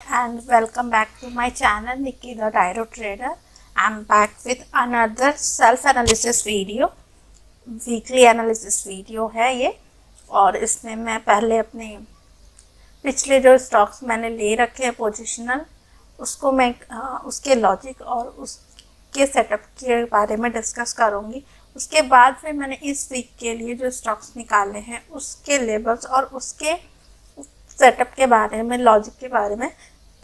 and welcome back to my channel Nikki the Tyro Trader. I'm back with another self analysis video. Weekly analysis video है ये, और इसमें मैं पहले अपने पिछले जो स्टॉक्स मैंने ले रखे हैं पोजिशनल, उसको मैं उसके लॉजिक और उसके सेटअप के बारे में डिस्कस करूँगी। उसके बाद फिर मैंने इस वीक के लिए जो स्टॉक्स निकाले हैं उसके लेबल्स और उसके सेटअप के बारे में, लॉजिक के बारे में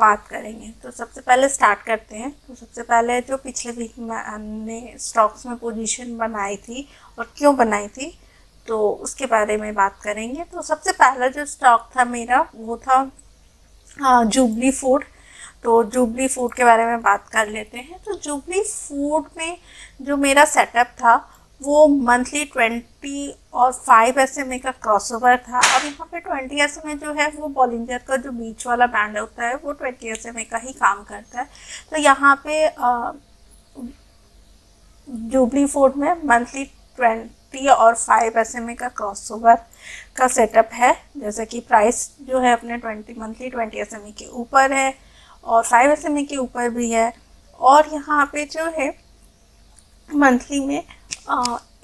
बात करेंगे। तो सबसे पहले स्टार्ट करते हैं। तो सबसे पहले जो पिछले वीक मैंने स्टॉक्स में पोजीशन बनाई थी और क्यों बनाई थी, तो उसके बारे में बात करेंगे। तो सबसे पहला जो स्टॉक था मेरा वो था जुबली फूड। तो जुबली फूड के बारे में बात कर लेते हैं। तो जुबली फूड में जो मेरा सेटअप था वो मंथली 20 और 5 SMA का क्रॉसओवर था। अब यहाँ पे 20 SMA जो है वो बॉलिंजर का जो बीच वाला बैंड होता है वो 20 SMA का ही काम करता है। तो यहाँ पे जुबली फूड में मंथली 20 और 5 SMA का क्रॉसओवर का सेटअप है। जैसे कि प्राइस जो है अपने मंथली 20 SMA के ऊपर है और 5 SMA के ऊपर भी है। और यहाँ पे जो है मंथली में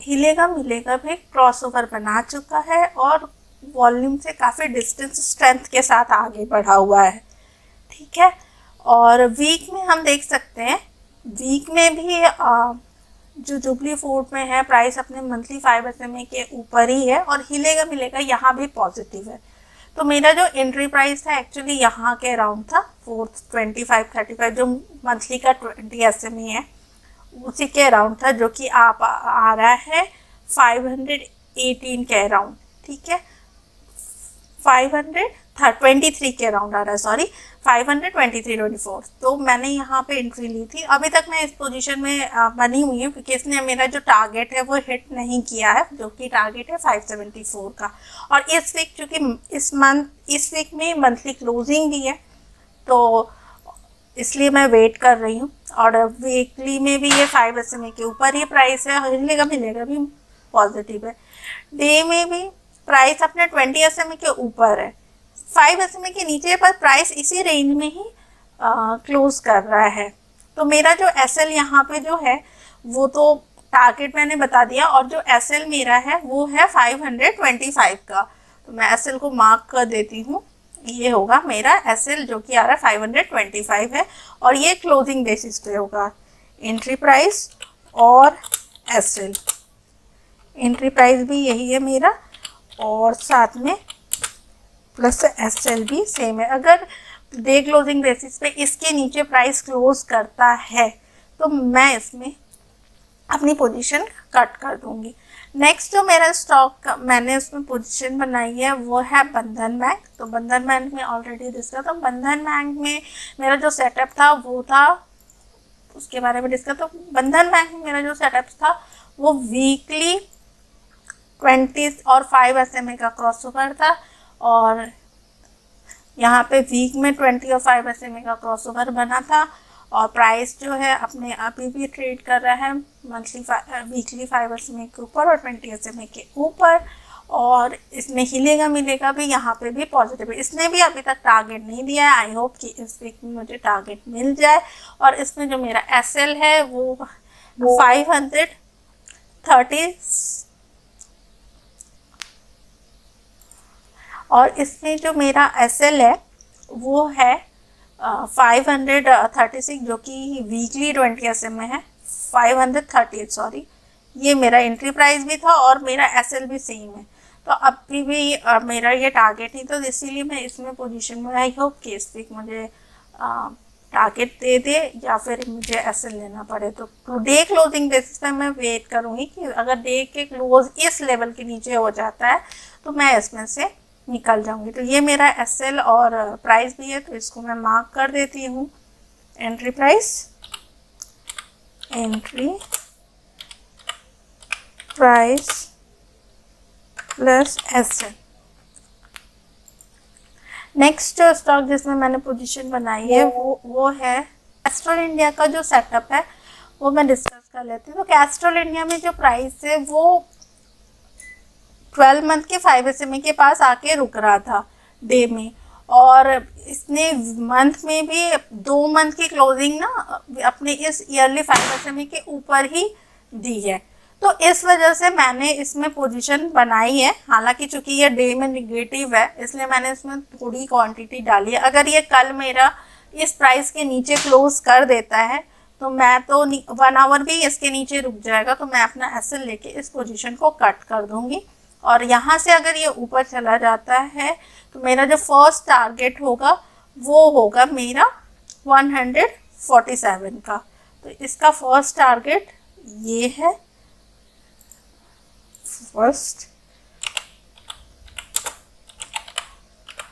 हिलेगा मिलेगा भी क्रॉसओवर बना चुका है और वॉल्यूम से काफ़ी डिस्टेंस स्ट्रेंथ के साथ आगे बढ़ा हुआ है। ठीक है। और वीक में हम देख सकते हैं, वीक में भी जो जुबली फूड में है प्राइस अपने मंथली 5 SMA के ऊपर ही है और हिलेगा मिलेगा यहाँ भी पॉजिटिव है। तो मेरा जो एंट्री प्राइस था एक्चुअली यहाँ के अराउंड था 425-35, जो मंथली का 20 SMA है उसी के अराउंड था, जो कि आप आ रहा है 518 के अराउंड। ठीक है, 523 के अराउंड आ रहा है, सॉरी 523-24। तो मैंने यहाँ पे एंट्री ली थी। अभी तक मैं इस पोजीशन में बनी हुई हूँ क्योंकि इसने मेरा जो टारगेट है वो हिट नहीं किया है, जो कि टारगेट है 574 का। और इस वीक चूँकि इस वीक में मंथली क्लोजिंग भी है तो इसलिए मैं वेट कर रही हूँ। और वीकली में भी ये 5 SMA के ऊपर ही प्राइस है, हिलेगा मिलेगा भी पॉजिटिव है। डे में भी प्राइस अपने 20 SMA के ऊपर है, 5 SMA के नीचे, पर प्राइस इसी रेंज में ही क्लोज कर रहा है। तो मेरा जो SL यहाँ पे जो है वो तो टारगेट मैंने बता दिया, और जो SL मेरा है वो है 525 का। तो मैं SL को मार्क कर देती हूँ। ये होगा मेरा SL जो कि आ रहा है 525 है, और ये क्लोजिंग बेसिस पे होगा। एंट्री प्राइस और SL, एंट्री प्राइस भी यही है मेरा और साथ में प्लस SL भी सेम है। अगर डे क्लोजिंग बेसिस पे इसके नीचे प्राइस क्लोज करता है तो मैं इसमें अपनी पोजीशन कट कर दूंगी। नेक्स्ट जो मेरा स्टॉक मैंने उसमें पोजीशन बनाई है वो है बंधन बैंक। तो बंधन बैंक में ऑलरेडी डिस्कस था। बंधन बैंक में मेरा जो सेटअप था वो था, उसके बारे में डिस्कस। तो बंधन बैंक में मेरा जो सेटअप था वो वीकली 20 और 5 SMA का क्रॉसओवर था, और यहाँ पे वीक में 20 और 5 SMA का क्रॉसओवर बना था। और प्राइस जो है अपने अभी भी ट्रेड कर रहा है वीकली 5 SMA के ऊपर और 20 SMA के ऊपर, और इसमें हिलेगा मिलेगा भी यहाँ पे भी पॉजिटिव है। इसने भी अभी तक टारगेट नहीं दिया है। आई होप कि इस वीक में मुझे टारगेट मिल जाए। और इसमें जो मेरा SL है वो 530, और इसमें जो मेरा SL है वो है 536, जो कि वीकली 20 SMA है। 538, सॉरी, ये मेरा एंट्री प्राइस भी था और मेरा SL भी सेम है। तो अभी भी मेरा ये टारगेट नहीं, तो इसीलिए मैं इसमें पोजीशन में। आई होप कि इस वीक मुझे टारगेट दे दे या फिर मुझे SL लेना पड़े। तो डे क्लोजिंग बेसिस पे मैं वेट करूँगी कि अगर डे के क्लोज इस लेवल के नीचे हो जाता है तो मैं इसमें से निकल जाऊंगी। तो ये मेरा SL और प्राइस भी है, तो इसको मैं मार्क कर देती हूँ। Entry price, entry price plus SL। Next जो स्टॉक जिसमें मैंने पोजीशन बनाई है वो है कैस्ट्रॉल इंडिया का जो सेटअप है वो मैं डिस्कस कर लेती हूँ। तो कैस्ट्रॉल इंडिया में जो प्राइस है वो 12 मंथ के 5 SMA के पास आके रुक रहा था डे में, और इसने मंथ में भी 2 मंथ की क्लोजिंग ना अपने इस ईयरली 5 SMA के ऊपर ही दी है। तो इस वजह से मैंने इसमें पोजीशन बनाई है, हालांकि चूंकि ये डे में निगेटिव है इसलिए मैंने इसमें थोड़ी क्वांटिटी डाली है। अगर ये कल मेरा इस प्राइस के नीचे क्लोज कर देता है तो मैं तो 1 आवर भी इसके नीचे रुक जाएगा तो मैं अपना एसएल लेके इस पोजीशन को कट कर दूंगी। और यहाँ से अगर ये ऊपर चला जाता है तो मेरा जो फर्स्ट टारगेट होगा वो होगा मेरा 147 का। तो इसका फर्स्ट टारगेट ये है, फर्स्ट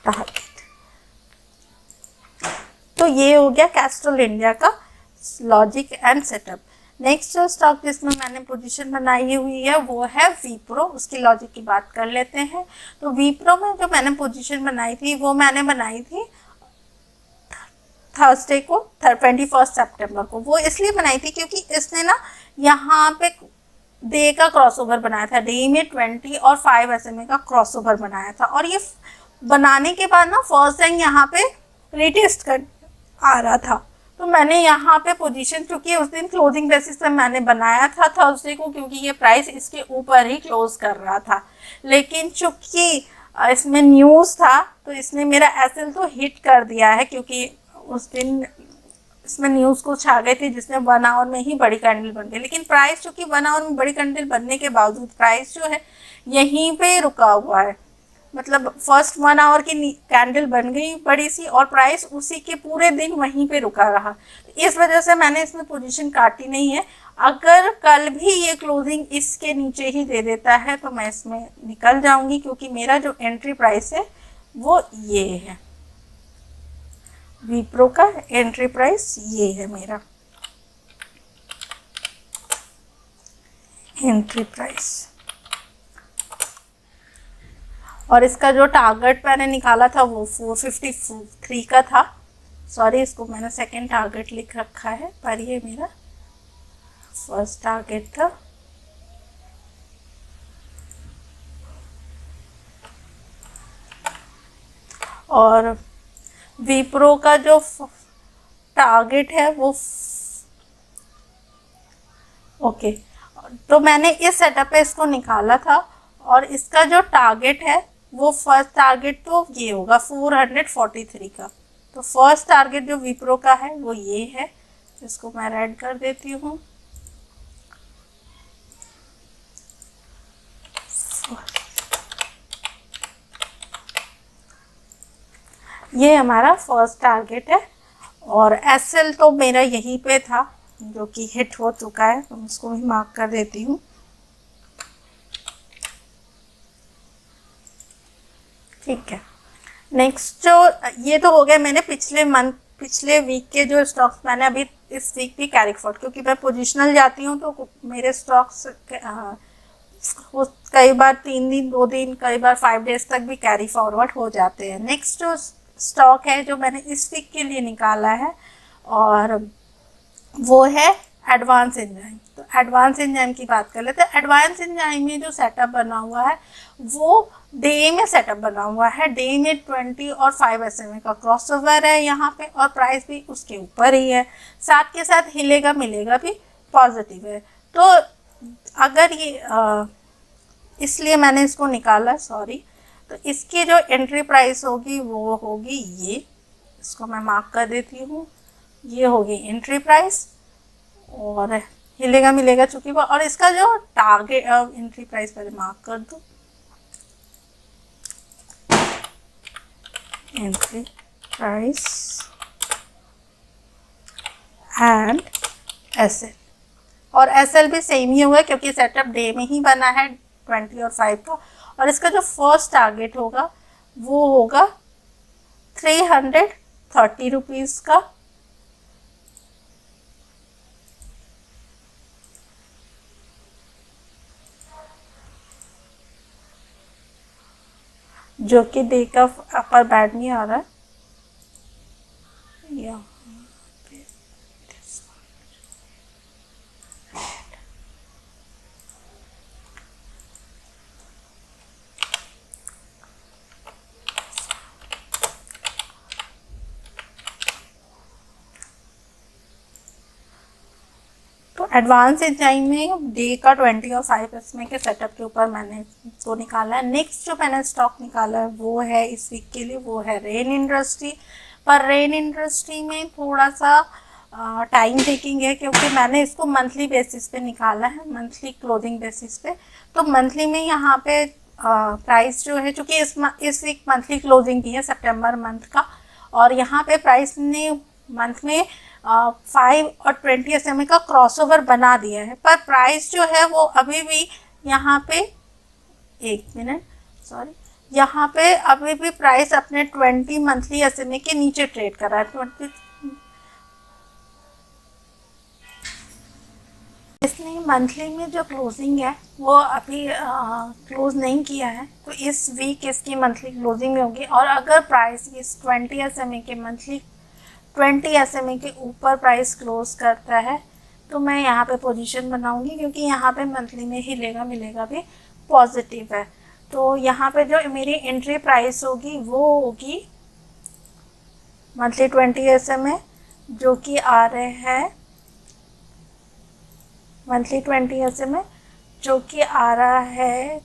टारगेट। तो ये हो गया कैस्ट्रॉल इंडिया का लॉजिक एंड सेटअप। नेक्स्ट जो स्टॉक जिसमें मैंने पोजीशन बनाई हुई है वो है विप्रो। उसकी लॉजिक की बात कर लेते हैं। तो विप्रो में जो मैंने पोजीशन बनाई थी वो मैंने बनाई थी थर्सडे को 21 सितंबर को। वो इसलिए बनाई थी क्योंकि इसने ना यहाँ पे डे का क्रॉसओवर बनाया था, डे में 20 और 5 SMA का क्रॉसओवर बनाया था। और ये बनाने के बाद ना फर्स्ट टाइम यहाँ पे रिटेस्ट कर आ रहा था। तो मैंने यहाँ पे पोजीशन, क्योंकि उस दिन क्लोजिंग बेसिस पे मैंने बनाया था थर्सडे को, क्योंकि ये प्राइस इसके ऊपर ही क्लोज कर रहा था। लेकिन चूंकि इसमें न्यूज़ था तो इसने मेरा एसएल तो हिट कर दिया है, क्योंकि उस दिन इसमें न्यूज़ कुछ आ गई थी जिसमें 1 आवर में ही बड़ी कैंडल बन गई। लेकिन प्राइस चूंकि 1 आवर में बड़ी कैंडल बनने के बावजूद प्राइस जो है यहीं पे रुका हुआ है। मतलब फर्स्ट 1 आवर की कैंडल बन गई बड़ी सी और प्राइस उसी के पूरे दिन वहीं पे रुका रहा। इस वजह से मैंने इसमें पोजीशन काटी नहीं है। अगर कल भी ये क्लोजिंग इसके नीचे ही दे देता है तो मैं इसमें निकल जाऊंगी, क्योंकि मेरा जो एंट्री प्राइस है वो ये है। विप्रो का एंट्री प्राइस ये है मेरा एंट्री प्राइस। और इसका जो टारगेट मैंने निकाला था वो 453 का था। सॉरी, इसको मैंने सेकंड टारगेट लिख रखा है, पर ये मेरा फर्स्ट टारगेट था। और विप्रो का जो टारगेट है वो ओके, तो मैंने इस सेटअप पे इसको निकाला था और इसका जो टारगेट है वो फर्स्ट टारगेट तो ये होगा 443 का। तो फर्स्ट टारगेट जो विप्रो का है वो ये है, इसको मैं रेड कर देती हूँ। ये हमारा फर्स्ट टारगेट है। और एसएल तो मेरा यहीं पे था जो कि हिट हो चुका है, तो उसको भी मार्क कर देती हूँ। ठीक है, नेक्स्ट जो ये तो हो गया मैंने पिछले वीक के जो स्टॉक्स मैंने अभी इस वीक भी कैरी फॉरवर्ड, क्योंकि मैं पोजिशनल जाती हूँ तो मेरे स्टॉक्स कई बार 3 दिन 2 दिन कई बार 5 डेज तक भी कैरी फॉरवर्ड हो जाते हैं। नेक्स्ट जो स्टॉक है जो मैंने इस वीक के लिए निकाला है और वो है एडवांस एंजाइम। तो एडवांस एंजाइम की बात कर लेते हैं। एडवांस एंजाइम में जो सेटअप बना हुआ है वो डे में सेटअप बना हुआ है। डे में 20 और 5 SMA का क्रॉसओवर है यहाँ पे और प्राइस भी उसके ऊपर ही है, साथ के साथ हिलेगा मिलेगा भी पॉजिटिव है। तो अगर ये इसलिए मैंने इसको निकाला, सॉरी। तो इसकी जो एंट्री प्राइस होगी वो होगी ये, इसको मैं मार्क कर देती हूँ। ये होगी एंट्री प्राइस और हिलेगा मिलेगा चूंकि वो, और इसका जो टारगेट एंट्री प्राइस पहले मार्क कर दो, एंट्री प्राइस एंड एसएल। और एसएल भी सेम ही होगा क्योंकि सेटअप डे में ही बना है 20 और 5 का। और इसका जो फर्स्ट टारगेट होगा वो होगा 330 रुपीज़ का। जो कि डे का अपर बैड नहीं आ रहा है, या एडवांस एचआई में डे का 20 और 5 एसएमए के सेटअप के ऊपर मैंने वो निकाला है। नेक्स्ट जो मैंने स्टॉक निकाला है वो है इस वीक के लिए, वो है रेन इंडस्ट्री। पर रेन इंडस्ट्री में थोड़ा सा टाइम टेकिंग है, क्योंकि मैंने इसको मंथली बेसिस पे निकाला है, मंथली क्लोजिंग बेसिस पे। तो मंथली में यहाँ पे प्राइस जो है, चूँकि इस वीक मंथली क्लोजिंग की है सितंबर मंथ का, और यहाँ पे प्राइस ने मंथ में 5 और 20 एसएमए का क्रॉसओवर बना दिया है। पर प्राइस जो है वो अभी भी यहाँ पे, एक मिनट सॉरी, यहाँ पे अभी भी प्राइस अपने 20 मंथली एसएमए के नीचे ट्रेड कर रहा है। 20 इसने मंथली में जो क्लोजिंग है वो अभी क्लोज नहीं किया है, तो इस वीक इसकी मंथली क्लोजिंग होगी। और अगर प्राइस इस 20 एसएमए के मंथली 20 एसएमए के ऊपर प्राइस क्लोज करता है तो मैं यहाँ पे पोजीशन बनाऊंगी, क्योंकि यहाँ पे मंथली में हिलेगा मिलेगा भी पॉजिटिव है। तो यहाँ पे जो मेरी एंट्री प्राइस होगी वो होगी मंथली 20 एसएमए, जो कि आ रहे हैं मंथली 20 एसएमए जो कि आ रहा है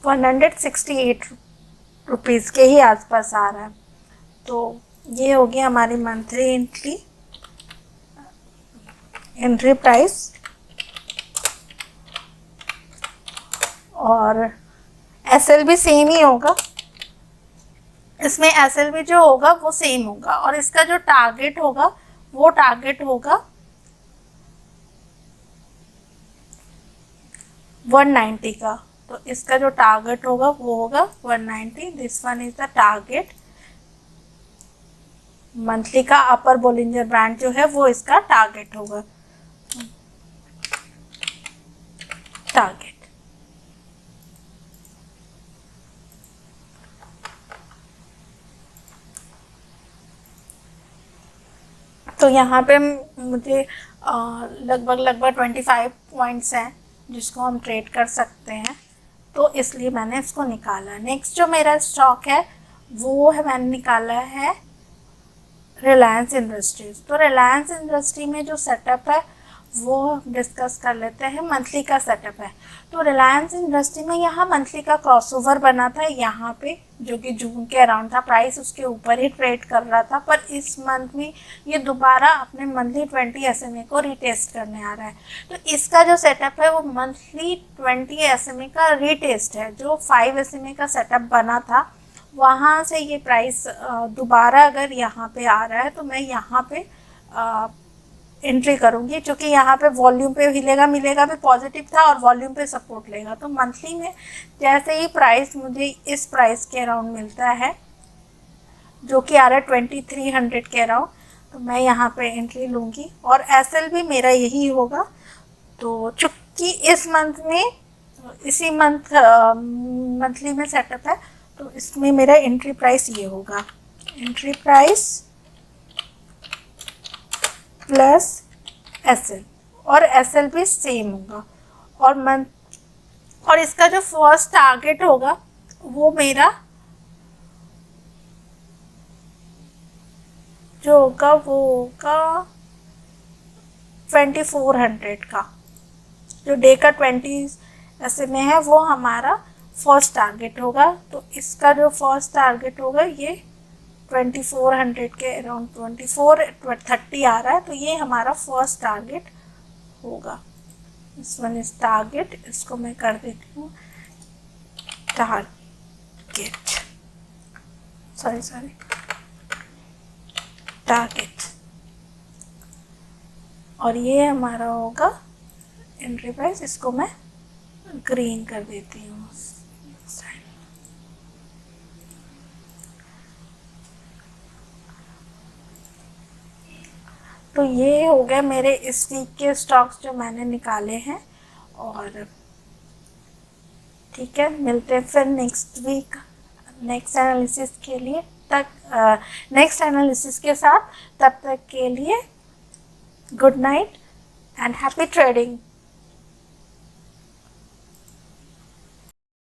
168 रुपीज़ के ही आसपास आ रहा है। तो ये होगी हमारी मंथली एंट्री प्राइस। और एसएलबी सेम ही होगा, इसमें एसएलबी जो होगा वो सेम होगा, और इसका जो टारगेट होगा वो टारगेट होगा 190 का। तो इसका जो टारगेट होगा वो होगा 190। This one is the target monthly का। अपर बोलिंजर बैंड जो है वो इसका टारगेट होगा, टारगेट। तो यहाँ पे मुझे लगभग 25 पॉइंट्स हैं जिसको हम ट्रेड कर सकते हैं, तो इसलिए मैंने इसको निकाला। नेक्स्ट जो मेरा स्टॉक है वो है, मैंने निकाला है रिलायंस इंडस्ट्रीज। तो रिलायंस इंडस्ट्री में जो सेटअप है वो डिस्कस कर लेते हैं। मंथली का सेटअप है, तो रिलायंस इंडस्ट्री में यहाँ मंथली का क्रॉसओवर बना था यहाँ पे, जो कि जून के अराउंड था। प्राइस उसके ऊपर ही ट्रेड कर रहा था, पर इस मंथ में ये दोबारा अपने मंथली 20 एसएमए को रीटेस्ट करने आ रहा है। तो इसका जो सेटअप है वो मंथली 20 एसएमए का रीटेस्ट है। जो 5 एसएमए का सेटअप बना था वहाँ से ये प्राइस दोबारा अगर यहाँ पे आ रहा है तो मैं यहाँ पे एंट्री करूँगी, क्योंकि यहाँ पे वॉल्यूम पे हिलेगा मिलेगा भी पॉजिटिव था और वॉल्यूम पे सपोर्ट लेगा। तो मंथली में जैसे ही प्राइस मुझे इस प्राइस के अराउंड मिलता है, जो कि आ रहा है 2300 के अराउंड, तो मैं यहाँ पे एंट्री लूँगी। और एसएल भी मेरा यही होगा। तो चूँकि इस मंथ में इसी मंथली में सेटअप है, तो इसमें मेरा एंट्री प्राइस ये होगा, एंट्री प्राइस प्लस एसएल, और एसएल भी सेम होगा। और इसका जो फर्स्ट टारगेट होगा वो मेरा जो होगा वो होगा 2400 का। जो डे का 20 एसएमए है वो हमारा फर्स्ट टारगेट होगा। तो इसका जो फर्स्ट टारगेट होगा ये 2400 के अराउंड 2430 आ रहा है, तो ये हमारा फर्स्ट टारगेट होगा। इस वन इज टारगेट, इसको मैं कर देती हूँ टारगेट, सॉरी टारगेट। और ये हमारा होगा एंट्री प्राइस, इसको मैं ग्रीन कर देती हूँ। तो ये हो गया मेरे इस वीक के स्टॉक्स जो मैंने निकाले हैं। और ठीक है, मिलते हैं फिर नेक्स्ट वीक नेक्स्ट एनालिसिस के लिए, नेक्स्ट एनालिसिस के साथ। तब तक के लिए good night and happy trading.